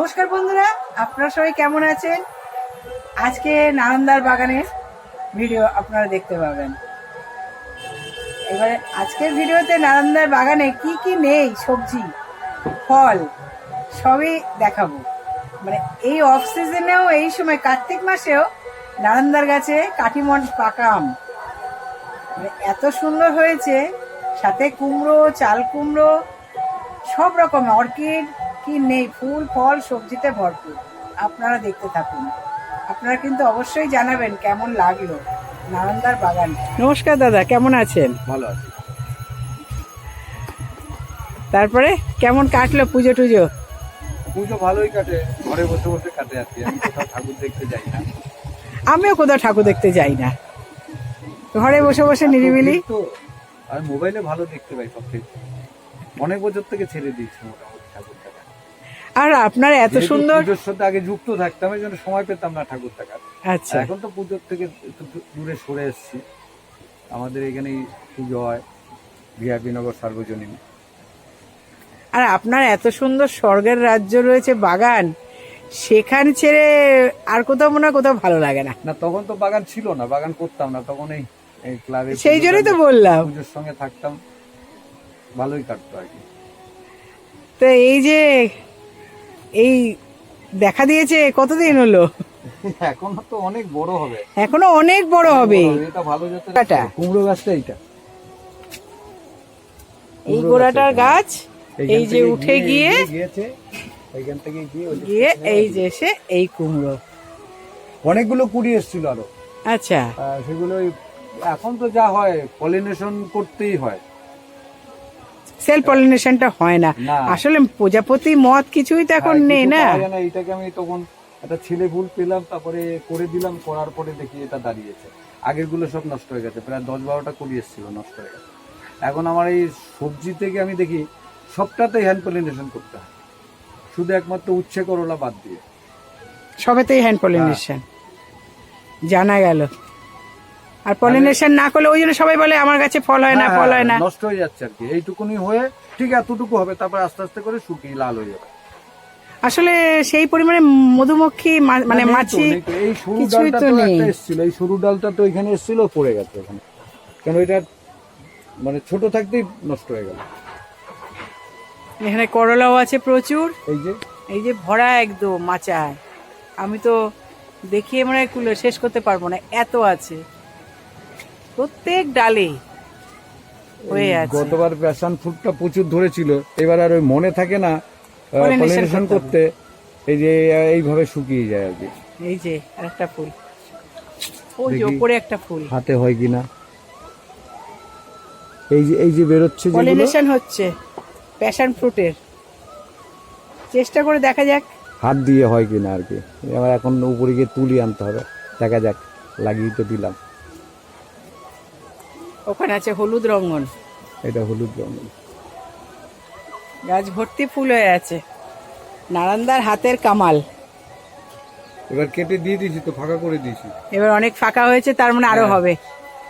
নমস্কার বন্ধুরা, আপনারা সবাই কেমন আছেন? আজকে নালন্দার বাগানের ভিডিও আপনারা দেখতে পাবেন। এবারে আজকের ভিডিওতে নালন্দার বাগানে কি কি নেই, সবজি ফল সবই দেখাবো। মানে এই অফ সিজনেও, এই সময় কার্তিক মাসেও নালন্দার গাছে কাটিমন পাকা আম মানে এত সুন্দর হয়েছে, সাথে কুমড়ো, চাল কুমড়ো, সব রকম অর্কিড, কি নেই, ফুল ফল সবজিতে ভরপুর। আপনারা দেখতে থাকুন। আপনারা কিন্তু অবশ্যই জানাবেন কেমন লাগলো নালন্দার বাগান। নমস্কার দাদা, কেমন আছেন? ভালো আছি। তারপরে কেমন কাটলো পুজো টুজো? পুজো ভালোই কাটে, ঘরে বসে বসে কাটে আর কি। আমি কোথাও ঠাকুর দেখতে যাই না। আমিও কোথাও ঠাকুর দেখতে যাই না, ঘরে বসে বসে নিরিবিলি। তো আর মোবাইলে ভালো দেখতে পাই সব থেকে। অনেক বছর থেকে ছেড়ে দিয়েছি মোটামুটি ঠাকুর দেখা। আর আপনার এত সুন্দর, পুজোর সাথে আগে যুক্ত থাকতাম, এই জন্য সময় পেতাম না ঠাকুর দেখার। আচ্ছা, এখন তো পুজোর থেকে একটু দূরে সরে এসেছি। আমাদের এখানেই পুজো হয়, ভিআইপি নগর সার্বজনীন। আর আপনার এত সুন্দর স্বর্গের রাজ্য রয়েছে বাগান, সেখানে ছেড়ে আর কোথাও মনে হয় কোথাও ভালো লাগে না। না, তখন তো বাগান ছিল না, বাগান করতাম না তখন। এই ক্লাবে সেই জন্যই তো বললাম, পুজোর সঙ্গে থাকতাম, ভালোই কাটতো আর কি। তো এই যে এই দেখা দিয়েছে কতদিন হলো? এখনো তো অনেক বড় হবে, এখনো অনেক বড় হবে। এটা ভালো জাতের কাটা। কুমড়ো গাছটা এইটা, এই গোড়াটার গাছ এই যে উঠে গিয়ে গিয়েছে, এইখান থেকে গিয়ে এই যে এসে এই কুমড়ো। অনেকগুলো কুড়ি এসেছিল আরো। আচ্ছা, সেগুলো এখন তো যা হয় পলিনেশন করতেই হয়, সেলফ পলিনেশনটা হয় না। না। আসলে প্রজাপতি মত কিছুই তো এখন নেই না। এইটাকে আমি তখন একটা ছেলে ফুল পেলাম, তারপরে করে দিলাম, করার পরে দেখি এটা দাঁড়িয়েছে। আগের গুলো সব নষ্ট হয়ে গেছে, প্রায় 10-12টা কুড়ি এসেছিল, নষ্ট হয়ে গেছে। এখন আমার এই সবজি থেকে আমি দেখি সবটাতেই হ্যান্ড পলিনেশন করতে হয়, শুধু একমাত্র উচ্ছে করলা বাদ দিয়ে। সবেতেই হ্যান্ড পলিনেশন জানা গেল। আর পলিনেশন না করলে ওই জন্য সবাই বলে আমার কাছে ফল হয় না, ফল হয় না, নষ্ট হয়ে যাচ্ছে আর কি। এইটুকুনি হয়ে ঠিক এতটুকু হবে, তারপর আস্তে আস্তে করে শুকিয়ে লাল হয়ে যাবে। আসলে সেই পরিমাণে মধুমক্ষী মানে মাছি এই সরু কিছুই ডালটা তো তো নেই। একটা এসেছিল, এই সরু ডালটা তো এখানে এসেছিল, পড়ে গেছে ওখানে, কেন এটা মানে ছোট থাকতেই নষ্ট হয়ে গেল। এখানে করলাও আছে প্রচুর, এই যে এই যে ভরা একদম মাচায়। আমি তো দেখিয়ে মনে হয় কুলে শেষ করতে পারবো না, এত আছে প্রত্যেক ডালে হয়ে আছে। গতবার প্যাশন ফ্রুটটা প্রচুর ধরেছিল, এবার আর ওই মনে থাকে না Pollination পলিনেশন করতে, এই যে এইভাবে শুকিয়ে যায় আর কি। এই যে আরেকটা ফুল, ওই যে দেখি উপরে একটা ফুল, হাতে হয় কিনা। এই যে বেরোচ্ছে যেগুলো, পলিনেশন হচ্ছে প্যাশন ফ্রুটের। চেষ্টা করে দেখা যাক হাত দিয়ে হয় কিনা আর কি। এবার এখন উপরে গিয়ে তুলি আনতে হবে, দেখা যাক। লাগিয়ে তো দিলাম। ওখানে আছে হলুদ রঙন, এটা হলুদ রঙ। গাছ ভর্তি ফুল হয়ে আছে। নালন্দার হাতের কামাল। এবার কেটে দিয়ে দিয়েছি তো, ফাঁকা করে দিয়েছি। এবার অনেক ফাঁকা হয়েছে, তার মানে আরো হবে।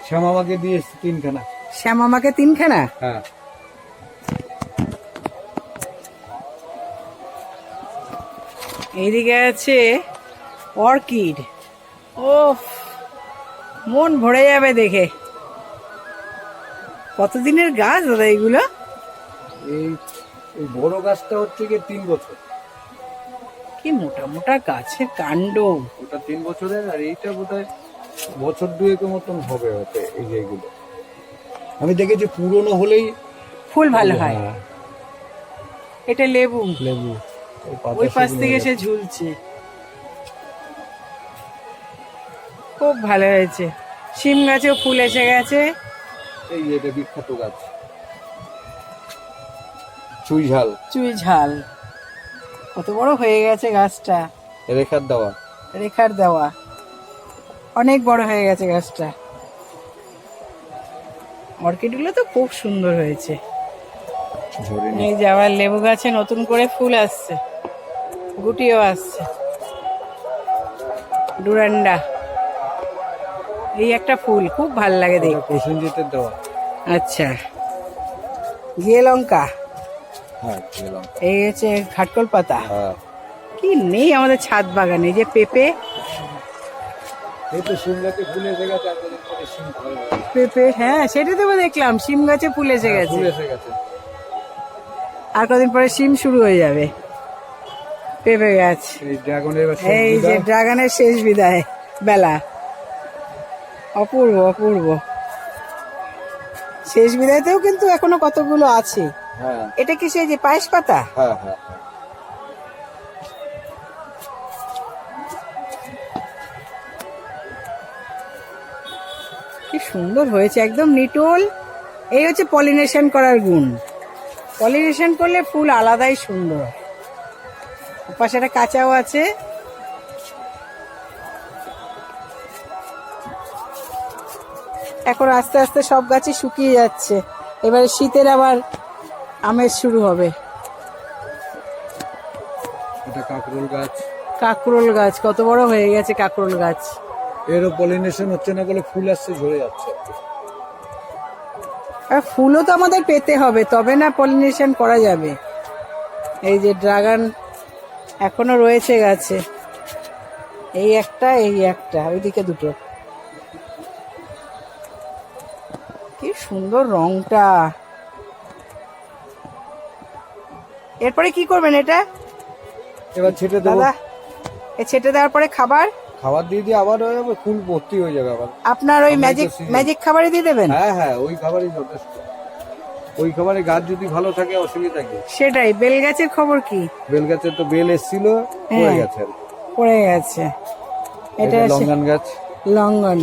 শ্যামামাকে দিয়ে 3খানা। শ্যামামাকে 3খানা। হ্যাঁ, এইদিকে আছে অর্কিড। ও, মন ভরে যাবে দেখে। কতদিনের গাছ দাদা এগুলো? এই বড় গাছটা হচ্ছে গিয়ে 3 বছর। কি মোটা মোটা গাছের কাণ্ড। ওটা 3 বছরের, আর এইটা বোধহয় বছর 2 মতন হবে হতে। এই যে এগুলো আমি দেখেছি পুরনো হলেই ফুল ভালো হয়। হ্যাঁ, এটা লেবু, লেবু ওই পাশ থেকে এসে ঝুলছে। খুব ভালো হয়েছে। শিম গাছেও ফুল এসে গেছে। এই এটা বিখ্যাত গাছ, চুই ঝাল। চুই ঝাল কত বড় হয়ে গেছে গাছটা, রেখার দেওয়া। রেখার দেওয়া, অনেক বড় হয়ে গেছে গাছটা। অর্কিডগুলো তো খুব সুন্দর হয়েছে। এই যে আবার লেবু গাছে নতুন করে ফুল আসছে, গুটিও আসছে। ডুরান্ডা, এই একটা ফুল খুব ভাল লাগে দেখতে। প্রসেনজিতের দেওয়া। আচ্ছা, ঘিয়ে লঙ্কা, হ্যাঁ, খেলাম। এই হচ্ছে ঘাটকল পাতা। হ্যাঁ, কি নেই আমাদের ছাদ বাগানে, এই যে পেঁপে, এই তো সিম গাছে ফুল এসে গেছে, আর কদিন পরে সিম ধরে যাবে। পেঁপে, হ্যাঁ সেটা তো দেখলাম সিম গাছে ফুল এসে হ্যাঁ, গেছে, ফুল এসে গেছে। আর কদিন পরে সিম শুরু হয়ে যাবে। পেঁপে গাছ, এই ড্রাগনের এবার শেষ এই যে বিদায়। ড্রাগনের শেষ বিদায় বেলা, অপূর্ব অপূর্ব। শেষ বিদায়তেও কিন্তু এখনো কতগুলো আছে। হ্যাঁ এটা কি সেই যে পায়েস পাতা? হ্যাঁ হ্যাঁ। কি সুন্দর হয়েছে, একদম নিটোল। এই হচ্ছে পলিনেশন করার গুণ। পলিনেশন করলে ফুল আলাদাই সুন্দর। পাশে একটা কাঁচাও আছে। এখন আস্তে আস্তে সব গাছই শুকিয়ে যাচ্ছে, এবারে শীতের আবার আমেজ শুরু হবে। এটা কাঁকরোল গাছ, কাকরোল গাছ কত বড় হয়ে গেছে, কাকরোল গাছ। এরও পলিনেশন হচ্ছে না বলে ফুল আসছে, ঝরে যাচ্ছে। আর ফুলও তো আমাদের পেতে হবে, তবে না পলিনেশন করা যাবে। এই যে ড্রাগন এখনো রয়েছে গাছে, এই একটা ওইদিকে দুটো। কি সুন্দর রংটা। এরপরে কি করবেন এটা এবার ছেটে দেবো, দাদা? এ ছেটে দেওয়ার পরে খাবার খাবার দিয়ে দিয়ে আবার হয়ে যাবে, ফুল ভর্তি হয়ে যাবে আবার। আপনার ওই আমরাই তো ম্যাজিক season। ম্যাজিক খাবারই দিয়ে দেবেন? হ্যাঁ হ্যাঁ, ওই খাবারই যথেষ্ট। ওই খাবারে গাছ যদি ভালো থাকে অসুবিধা কি? সেটাই। বেল গাছের খবর কি? বেল গাছের তো বেল এসেছিল, পড়ে হ্যাঁ। গেছে আর কি। পড়ে গেছে। এটা এটা লঙ্গন গাছ, লঙ্গন।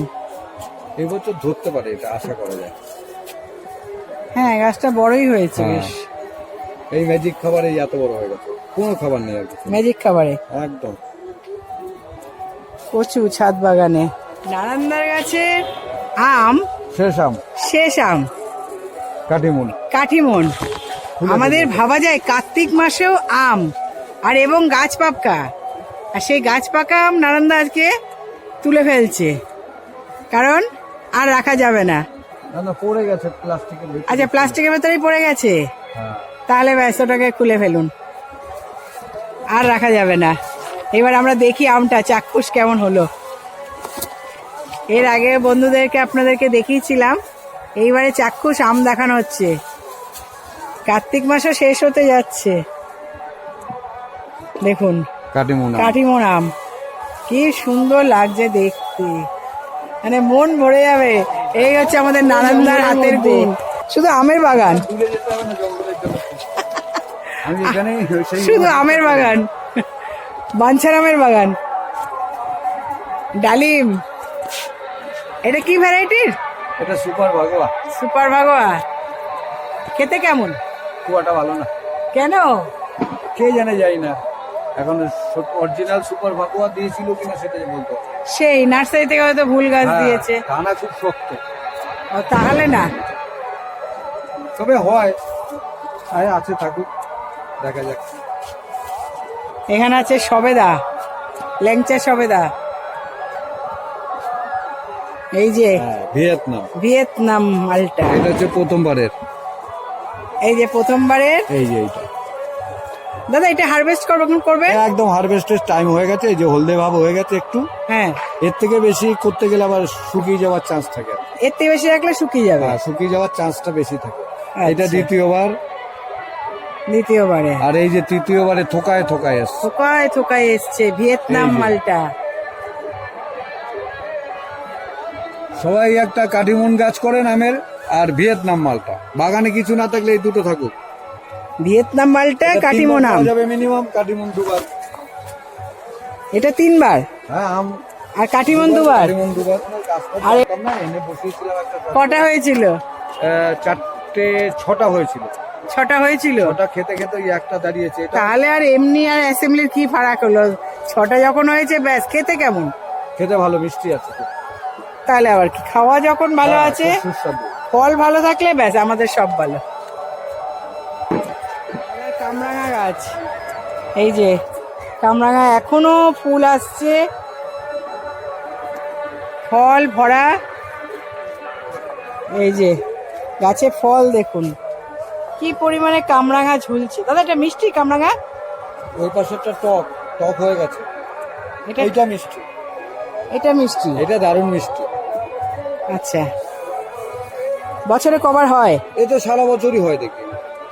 এই বছর ধরতে পারে, এটা আশা করা যায়। হ্যাঁ গাছটা বড়ই হয়েছে হ্যাঁ। বেশ। এই ম্যাজিক খাবারে এত বড় হয়ে গেছে, কোনো খাবার নেই আর কিছু। ম্যাজিক খাবারে একদম কচু ছাদ বাগানে। নারান্দার গাছের আম শেষ আম, শেষ আম, কাটিমুন। কাঠিমন। খুলে আমাদের ফেলেছে। ভাবা যায় কার্তিক মাসেও আম আর এবং গাছ পাকা, আর সেই গাছ পাকা আম নারান্দা আজকে তুলে ফেলছে, কারণ আর রাখা যাবে না। না না, পড়ে গেছে প্লাস্টিকের ভিতরে। আচ্ছা, প্লাস্টিকের ভেতরেই পড়ে গেছে, হ্যাঁ। তাহলে ব্যাস ওটাকে খুলে ফেলুন, আর রাখা যাবে না। এবার আমরা দেখি আমটা চাক্ষুষ কেমন হলো। এর আগে বন্ধুদেরকে আপনাদেরকে দেখিয়েছিলাম, এইবারে চাক্ষুষ আম দেখানো হচ্ছে। কার্তিক মাসও শেষ হতে যাচ্ছে, দেখুন কাটিমুন আম। কাঠিমোন আম কি সুন্দর লাগছে দেখতে, মানে মন ভরে যাবে। এই হচ্ছে আমাদের নারান্দার হাতের গুণ। শুধু আমের বাগান, তুলে যেতে হবে না জঙ্গলের জন্য। আমি এখানে সেই শুধু আমের বাগান, বাঞ্ছার আমের বাগান। ডালিম, এটা কি ভ্যারাইটির? এটা সুপার ভাগোয়া। সুপার ভাগোয়া। খেতে কেমন? কুয়াটা ভালো না, কেন? কে জানে, যাই না। এখন অরিজিনাল সুপার ভাগোয়া দিয়েছিল কিনা সেটা বলতো। সেই নার্সারি থেকে হয়তো ভুল গাছ হ্যাঁ, দিয়েছে। দানা খুব শক্ত, ও তাহলে না। তবে হয়। আরে আছে, থাকুক, দেখা যাক। এখানে আছে সবেদা, ল্যাংচা সবেদা। এই যে হ্যাঁ, ভিয়েতনাম। ভিয়েতনাম মালটা, এটা হচ্ছে প্রথমবারের। এই যে প্রথমবারের। এই যে এইটা দাদা এটা হারভেস্ট করবে? একদম হারভেস্টের টাইম হয়ে গেছে, এই যে হলদে ভাব হয়ে গেছে একটু। হ্যাঁ, এর থেকে বেশি করতে গেলে আবার শুকিয়ে যাওয়ার চান্স থাকে। এর থেকে বেশি রাখলে শুকিয়ে যাবে। হ্যাঁ, শুকিয়ে যাওয়ার চান্সটা বেশি থাকে। আচ্ছা। এটা দ্বিতীয়বার, দ্বিতীয়বারে। আর এই যে তৃতীয়বারে থোকায় থোকায় এসছে। থোকায় থোকায় এসছে ভিয়েতনাম এই যে। মালটা। সবাই একটা কাটিমুন গাছ করেন আমের, আর ভিয়েতনাম মালটা। বাগানে কিছু না থাকলে এই দুটো থাকুক। ভিয়েতনাম মালটা, এটা কাটিমন তিনবার আম। পাওয়া যাবে মিনিমাম, কাটিমুন দুবার। এটা 3 বার, হ্যাঁ, আম আর কাটিমন 2 বার। কাটিমুন দুবার। আর আর না, এনে বসিয়েছিলাম একটা। কটা হয়েছিল? 6টা হয়েছিল। 6টা হয়েছিল। ওটা খেতে খেতে ওই একটা দাঁড়িয়েছে। এটা তাহলে আর এমনি আর অ্যাসেম্বলির কি ফারাক হলো? 6টা যখন হয়েছে ব্যাস। খেতে কেমন? খেতে ভালো, মিষ্টি আছে। তাহলে আবার কি, খাওয়া যখন ভালো হ্যাঁ, আছে, খুব সুস্বাদু। ফল ভালো থাকলে ব্যাস আমাদের সব ভালো। কামরাঙা গাছ, এই যে কামরাঙা এখনো ফুল আসছে, ফল ভরা। এই যে গাছে ফল দেখুন কি পরিমাণে কামরাঙা ঝুলছে। দাদা এটা মিষ্টি কামরাঙা? ওই পাশেরটা টক। টক হয়ে গেছে। এটা এইটা মিষ্টি, এটা মিষ্টি। এটা দারুণ মিষ্টি। আচ্ছা, বছরে কবার হয়? এটা সারা বছরই হয় দেখি।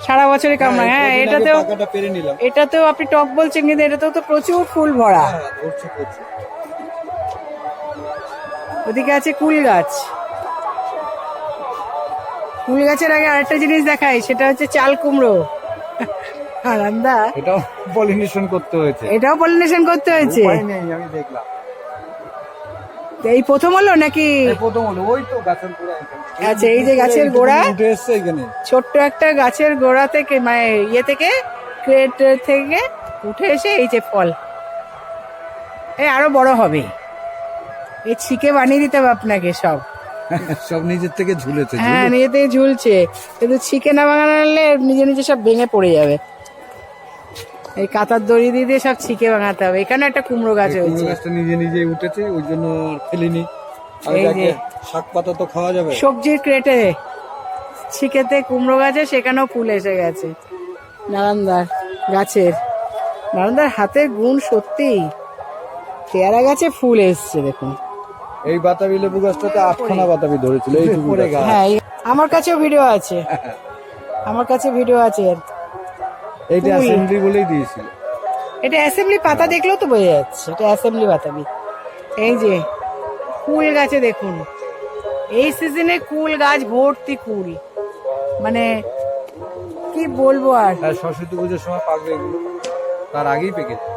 সারা বছরে কামড়ায়। হ্যাঁ, কদিন আগে এটাতেও পাকাটা পেরে নিলাম। এটাতেও আপনি টক বলছেন, কিন্তু এটাতেও তো প্রচুর ফুল ভরা। হ্যাঁ, ধরছে প্রচুর। ওদিকে আছে কুল গাছ। কুল গাছের আগে আরেকটা জিনিস দেখাই, সেটা হচ্ছে চাল কুমড়ো। আনন্দা, এটাও পলিনেশন করতে হয়েছে। এটাও পলিনেশন করতে হয়েছে। উপায় নেই, আমি দেখলাম। এই প্রথম হলো নাকি? এই প্রথম হলো, ওই তো গাছের গোড়া এখানে। আচ্ছা, এই যে গাছের গোড়া উঠে এসছে এখানে। ছোট্ট একটা গাছের গোড়া থেকে, মানে ইয়ে থেকে, ক্রেট থেকে উঠে এসে এই যে ফল, এই আরো বড় হবে। এই ছিকে বানিয়ে দিতে হবে আপনাকে সব। সব নিজের থেকে ঝুলেছে। হ্যাঁ, নিজে থেকে ঝুলছে, কিন্তু ছিকে না বানালে নিজে নিজে সব ভেঙে পড়ে যাবে। এই কাতার দড়ি দিয়ে দিয়ে সব ছিকে বানাতে হবে। এখানে একটা কুমড়ো গাছ কুমড়ো হয়েছে। গাছটা নিজে নিজেই উঠেছে, ওই জন্য আর ফেলিনি। আর এই যে শাক পাতা তো খাওয়া যাবে। সবজির ক্রেটে ছিকেতে কুমড়ো গাছে, সেখানেও ফুল এসে গেছে। নারান্দার গাছের, নারান্দার হাতের গুণ সত্যি। পেয়ারা গাছে ফুল এসছে দেখুন। এই বাতাবি লেবু গাছটাতে 8খানা বাতাবি ধরেছিল। এই উপরে গাছ। হ্যাঁ, আমার কাছেও ভিডিও আছে, আমার কাছে ভিডিও আছে। এইটা ফুল। অ্যাসেম্বলি বলেই দিয়েছিল। এটা অ্যাসেম্বলি পাতা দেখলেও তো বোঝা যাচ্ছে এটা অ্যাসেম্বলি বাতাবি। এই যে কুল গাছে দেখুন, এই সিজনে কুল গাছ ভর্তি কুল, মানে কি বলবো আর। আর সরস্বতী পুজোর সময় পাকবে এগুলো, তার আগেই পেকে যায়।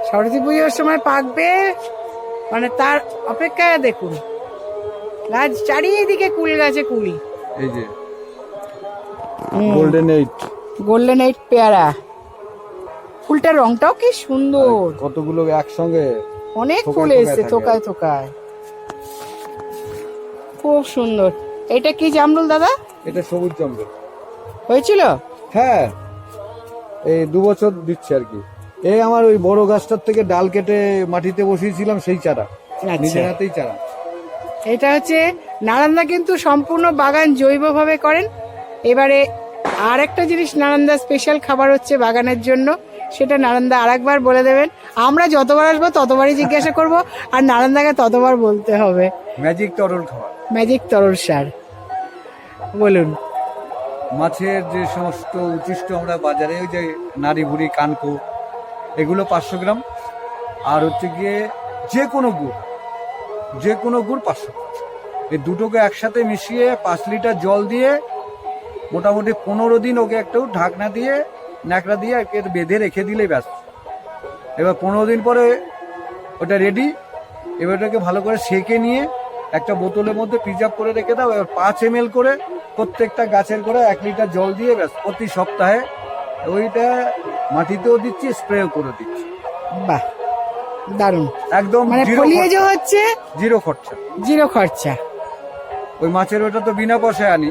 সরস্বতী পুজোর সময় পাকবে, মানে তার অপেক্ষায় দেখুন গাছ চারিদিকে কুল গাছে কুল। এই যে গোল্ডেন 8, গোল্ডেন 8 পেয়ারা। ফুলটার রংটাও কি সুন্দর, কতগুলো একসঙ্গে অনেক থোকায় ফুল থোকায় এসছে, থাকে। থোকায় থোকায়, খুব সুন্দর। এটা কি জামরুল দাদা? এটা সবুজ জঙ্গল। হয়েছিল? হ্যাঁ, এই 2 বছর দিচ্ছে আর কি। এই আমার ওই বড় গাছটার থেকে ডাল কেটে মাটিতে বসিয়েছিলাম, সেই চারা, নিজের হাতেই চারা। এটা হচ্ছে নারান্দা কিন্তু সম্পূর্ণ বাগান জৈবভাবে করেন। এবারে আর একটা জিনিস নারান্দা স্পেশাল খাবার হচ্ছে বাগানের জন্য, সেটা নারান্দা আরেকবার বলে দেবেন। আমরা যতবার আসবো ততবারই জিজ্ঞাসা করব, আর নারান্দাকে ততবার বলতে হবে। ম্যাজিক তরল খাবার। ম্যাজিক তরল সার বলুন। মাছের যে সমস্ত উচ্ছিষ্ট আমরা বাজারে, ওই যে নাড়ি ভুড়ি, কানকো, এগুলো 500 গ্রাম। আর হচ্ছে গিয়ে যে কোনো গুড়, যে কোনো গুড় 500 গ্রাম। এই দুটোকে একসাথে মিশিয়ে 5 লিটার জল দিয়ে মোটামুটি 15 দিন ওকে একটু ঢাকনা দিয়ে ন্যাকড়া দিয়ে একে বেঁধে রেখে দিলেই ব্যাস। এবার 15 দিন পরে ওটা রেডি। এবার ওটাকে ভালো করে সেকে নিয়ে একটা বোতলের মধ্যে প্রিজার্ভ করে রেখে দাও। এবার 5 ml করে প্রত্যেকটা গাছের করে 1 লিটার জল দিয়ে ব্যাস প্রতি সপ্তাহে ওইটা মাটিতেও দিচ্ছি, স্প্রেও করে দিচ্ছি। বাহ, দারুণ। একদম মানে ফলিয়েজ হচ্ছে জিরো খরচা। জিরো খরচা। ওই মাছের ওটা তো বিনা পয়সায় আনি,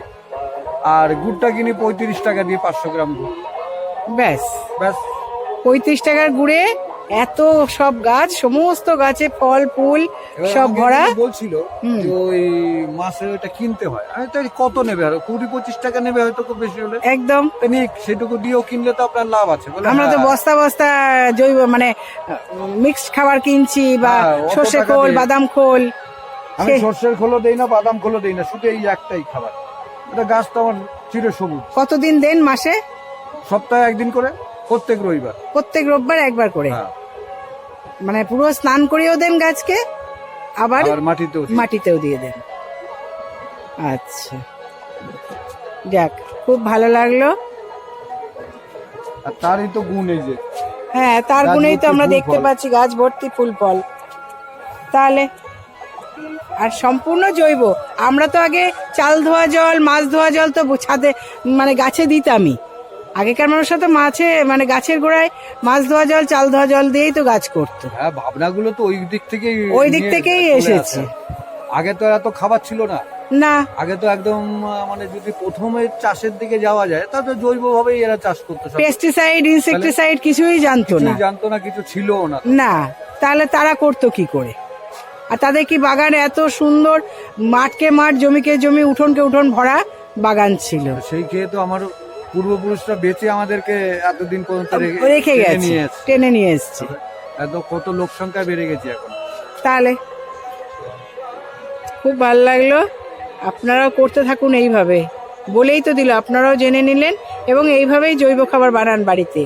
আর গুড়টা কিনি 35 টাকা দিয়ে 500 গ্রাম গুড়। ব্যাস ব্যাস 35 টাকার গুড়ে এত সব গাছ, সমস্ত গাছে ফল ফুল এবার সব আমাকে ভরা। একজন বলছিল যে ওই মাছের ওইটা কিনতে হয়। আমি তো কত নেবে, আর 20-25 টাকা নেবে হয়তো, খুব বেশি হলে। একদম। তা নিক, সেটুকু দিয়েও কিনলে তো আপনার লাভ আছে। বলে আমরা তো হ্যাঁ। বস্তা বস্তা জৈব মানে মিক্সড খাবার কিনছি, বা হ্যাঁ, অত সর্ষে টাকা খোল, দিয়ে। বাদাম খোল। আমি সে- সর্ষের খোলও দেই না, বাদাম খোলও দেই না, শুধু এই একটাই খাবার। এটা গাছ তো আমার চিরসবুজ। কতদিন দেন মাসে? সপ্তাহে 1 দিন করে, প্রত্যেক রবিবার। প্রত্যেক রোববার একবার করে? হ্যাঁ, মানে পুরো স্নান করিয়েও দেন গাছকে, আবার আর মাটিতেও দিই। মাটিতেও দিয়ে দেন। আচ্ছা, যাক, খুব ভালো লাগলো। আর তারই তো গুণ এই যে হ্যাঁ, তার গাছ গুণেই তো ভর্তি আমরা ফুল দেখতে ফল। পাচ্ছি গাছ ভর্তি ফুল ফল। তাহলে আর সম্পূর্ণ জৈব। আমরা তো আগে চাল ধোয়া জল, মাছ ধোয়া জল তো ছাদে মানে গাছে দিতামই। আগেকার মানুষরা তো মাছে মানে গাছের গোড়ায় মাছ ধোয়া জল, চাল ধোয়া জল দিয়েই তো গাছ করতো। হ্যাঁ, ভাবনাগুলো তো ওই দিক থেকেই ওই দিক নিয়ে থেকেই চলে এসেছে। আসে। আগে তো এত খাবার ছিল না। না, আগে তো একদম মানে যদি প্রথমে চাষের দিকে যাওয়া যায়, তাহলে জৈব ভাবেই এরা চাষ করতো সব। পেস্টিসাইড ইনসেক্টিসাইড কিছুই জানতো না। কিছুই জানতো না, কিছু ছিলও না। না, তাহলে তারা করতো কি করে? আর তাদের কি বাগান এত সুন্দর, মাঠকে মাঠ, জমিকে জমি, উঠোনকে উঠোন ভরা বাগান ছিল। সেই খেয়ে তো আমারও পূর্বপুরুষরা বেঁচে আমাদেরকে এতদিন পর্যন্ত রেখে গেছে, নিয়ে এসছে। টেনে নিয়ে এসছে। এত কত লোক সংখ্যা বেড়ে গেছে এখন। তাহলে খুব ভালো লাগলো। আপনারাও করতে থাকুন এইভাবে, বলেই তো দিল, আপনারাও জেনে নিলেন এবং এইভাবেই জৈব খাবার বানান বাড়িতে।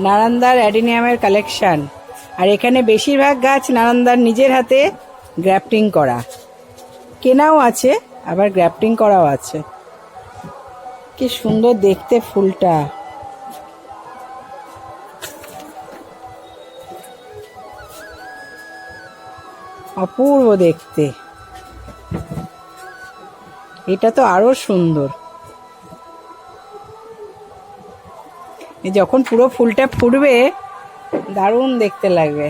নালন্দার অ্যাডিনিয়ামের কালেকশন, আর এখানে বেশিরভাগ গাছ নালন্দার নিজের হাতে গ্রাফটিং করা, কেনাও আছে আবার গ্রাফটিং করাও আছে। কি সুন্দর দেখতে ফুলটা, অপূর্ব দেখতে। এটা তো আরো সুন্দর, যখন পুরো ফুলটা ফুটবে দারুণ দেখতে লাগবে।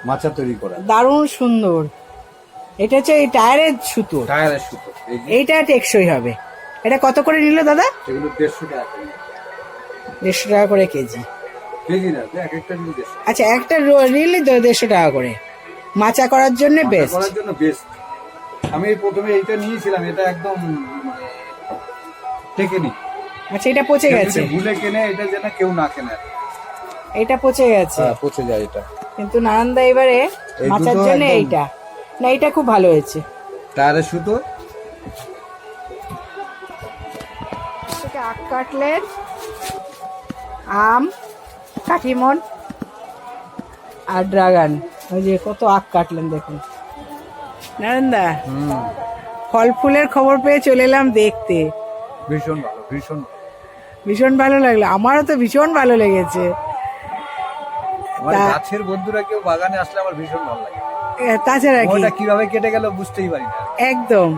মাচা তৈরি করা দারুণ সুন্দর। এটা হচ্ছে এই টায়ারের সুতো, টায়ারের সুতো। এইটা টেকসই হবে। এটা কত করে নিল দাদা? এগুলো 150 টাকা। 150 টাকা করে কেজি। কেজি না, এক একটা জিনিস 150। আচ্ছা, একটা নিলে 150 টাকা করে। মাচা করার জন্য বেস্ট। করার জন্য বেস্ট। আমি প্রথমে এইটা নিয়েছিলাম, এটা একদম টেকেনি। আচ্ছা, এটা পচে গেছে। ভুলে কেনে এটা যেন কেউ না কেনে। এটা পচে গেছে। হ্যাঁ, পচে যায় এটা। কিন্তু নালন্দা এবারে মাচার জন্য এইটা না, এটা খুব ভালো হয়েছে। টায়ারের সুতো। আখ কাটলেট, আম, কাঠিমন আর ড্রাগন। ওই যে কত আখ কাটলেন দেখুন নালন্দা। ফল ফুলের খবর পেয়ে চলে এলাম দেখতে। ভীষণ ভালো, ভীষণ ভীষণ ভালো লাগলো, আমারও তো ভীষণ ভালো লেগেছে। আমার গাছের বন্ধুরা কেউ বাগানে আসলে আমার ভীষণ ভালো লাগে। তাছাড়া কি, ওটা কিভাবে কেটে গেল বুঝতেই পারি না একদম।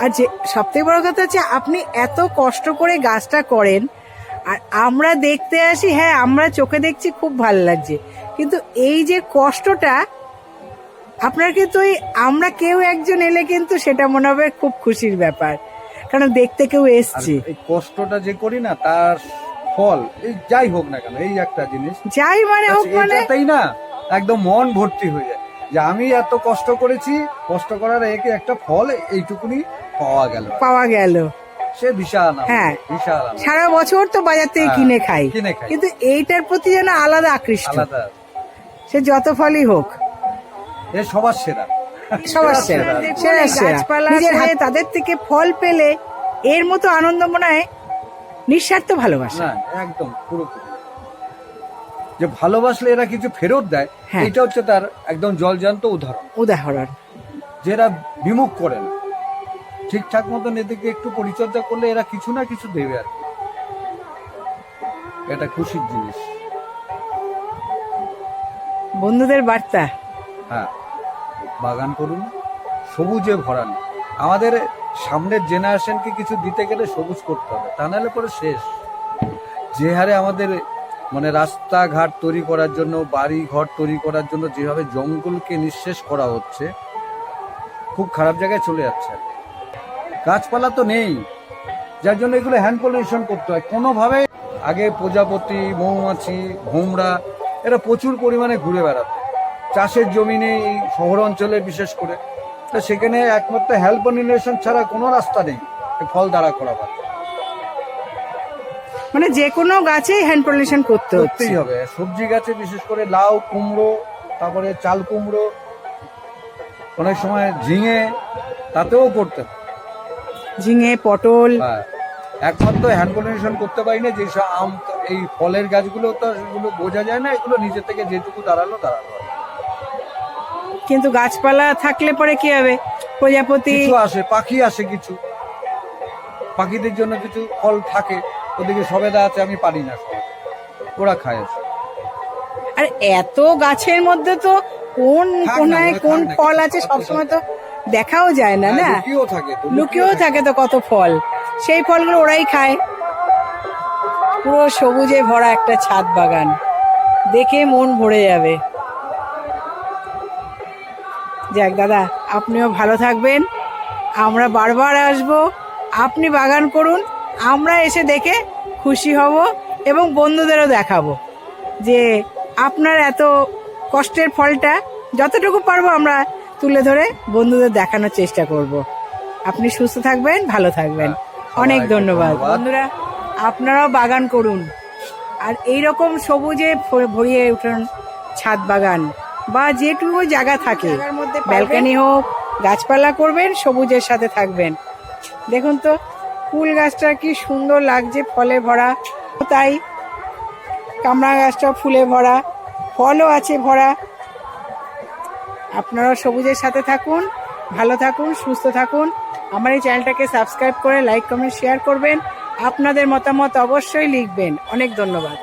আর যে সবথেকে বড় কথা হচ্ছে আপনি এত কষ্ট করে গাছটা করেন, আর আমরা দেখতে আসি, হ্যাঁ আমরা চোখে দেখছি খুব ভালো লাগছে, কিন্তু এই যে কষ্টটা আপনার, কিন্তু আমরা কেউ একজন এলে কিন্তু সেটা মনে হবে খুব খুশির ব্যাপার, কারণ দেখতে কেউ এসছে। এই কষ্টটা যে করি না তার ফল এই যাই হোক না কেন, এই একটা জিনিস যাই মানে হোক, মানে তাই না, একদম মন ভর্তি হয়ে যায় যে আমি এত কষ্ট করেছি, কষ্ট করার একটা ফল এইটুকুনি পাওয়া গেল। সে বিশাল আনন্দ, হ্যাঁ, বিশাল আনন্দ। সারা বছর তো বাজার থেকে কিনে খাই, কিন্তু এইটার প্রতি যেন আলাদা আকৃষ্ট, আলাদা। সে যত ফলই হোক এ সবার সেরা, সবার সেরা, সেরা গাছপালা তাদের থেকে ফল পেলে এর মতো আনন্দ মনে হয় নিঃস্বার্থ ভালোবাসা। না, একদম পুরোপুরি যে ভালোবাসলে এরা কিছু ফেরত দেয়, এটা হচ্ছে তার একদম জলজান্ত উদাহরণ। যেরা বিমুখ করে না, ঠিকঠাক মতন এদেরকে একটু পরিচর্যা করলে এরা কিছু না কিছু দেবে আর কি। এটা খুশির জিনিস। বন্ধুদের বার্তা, হ্যাঁ, বাগান করুন, সবুজে ভরান। আমাদের সামনের জেনারেশনকে কিছু দিতে গেলে সবুজ করতে হবে, তা নাহলে পরে শেষ। যে হারে আমাদের মানে রাস্তাঘাট তৈরি করার জন্য, বাড়ি ঘর তৈরি করার জন্য যেভাবে জঙ্গলকে নিঃশেষ করা হচ্ছে, খুব খারাপ জায়গায় চলে যাচ্ছে। গাছপালা তো নেই, যার জন্য এগুলো হ্যান্ড পলিউশন করতে হয় কোনোভাবে। আগে প্রজাপতি, মৌমাছি, ভোমরা এরা প্রচুর পরিমাণে ঘুরে বেড়াতো চাষের জমিনে, এই শহর অঞ্চলে বিশেষ করে। তো সেখানে একমাত্র হ্যান্ড পলিউশন ছাড়া কোনো রাস্তা নেই ফল দাঁড়া করাবার। মানে যে কোনো গাছেই হ্যান্ড পলিউশন করতেই হবে। সবজি গাছে বিশেষ করে লাউ, কুমড়ো, তারপরে চাল কুমড়ো, অনেক সময় ঝিঙে, তাতেও করতে হয়। ঝিঙে, পটল, একমাত্র হ্যান্ড পলিউশন করতে পারি না যেসব আম, এই ফলের গাছগুলো তো এগুলো বোঝা যায় না, এগুলো নিজে থেকে যেটুকু দাঁড়ালো। কিন্তু গাছপালা থাকলে পরে কি হবে, প্রজাপতি আসে, পাখি আসে, কিছু পাখিদের জন্য কিছু ফল থাকে। ওদিকে সবেদা আছে, আমি পারি না, ওরা খায়। আর এত গাছের মধ্যে তো কোন কোনায় কোন ফল আছে সবসময় তো দেখাও যায় না, না লুকিয়েও থাকে তো কত ফল, সেই ফলগুলো ওরাই খায়। পুরো সবুজে ভরা একটা ছাদ বাগান, দেখে মন ভরে যাবে। যাক দাদা, আপনিও ভালো থাকবেন, আমরা বারবার আসবো, আপনি বাগান করুন, আমরা এসে দেখে খুশি হব এবং বন্ধুদেরও দেখাবো যে আপনার এত কষ্টের ফলটা যতটুকু পারবো আমরা তুলে ধরে বন্ধুদের দেখানোর চেষ্টা করব। আপনি সুস্থ থাকবেন, ভালো থাকবেন। অনেক ধন্যবাদ বন্ধুরা, আপনারাও বাগান করুন আর এইরকম সবুজে ভরিয়ে উঠুন ছাদ বাগান বা যেটুকু জায়গা থাকে, ব্যালকনি হোক, গাছপালা করবেন, সবুজের সাথে থাকবেন। দেখুন তো ফুল গাছটা কি সুন্দর লাগছে, ফলে ভরা, তাই কামড়া গাছটা ফুলে ভরা, ফলও আছে ভরা। আপনারা সবুজের সাথে থাকুন, ভালো থাকুন, সুস্থ থাকুন। আমার এই চ্যানেলটাকে সাবস্ক্রাইব করে লাইক, কমেন্ট, শেয়ার করবেন। আপনাদের মতামত অবশ্যই লিখবেন। অনেক ধন্যবাদ।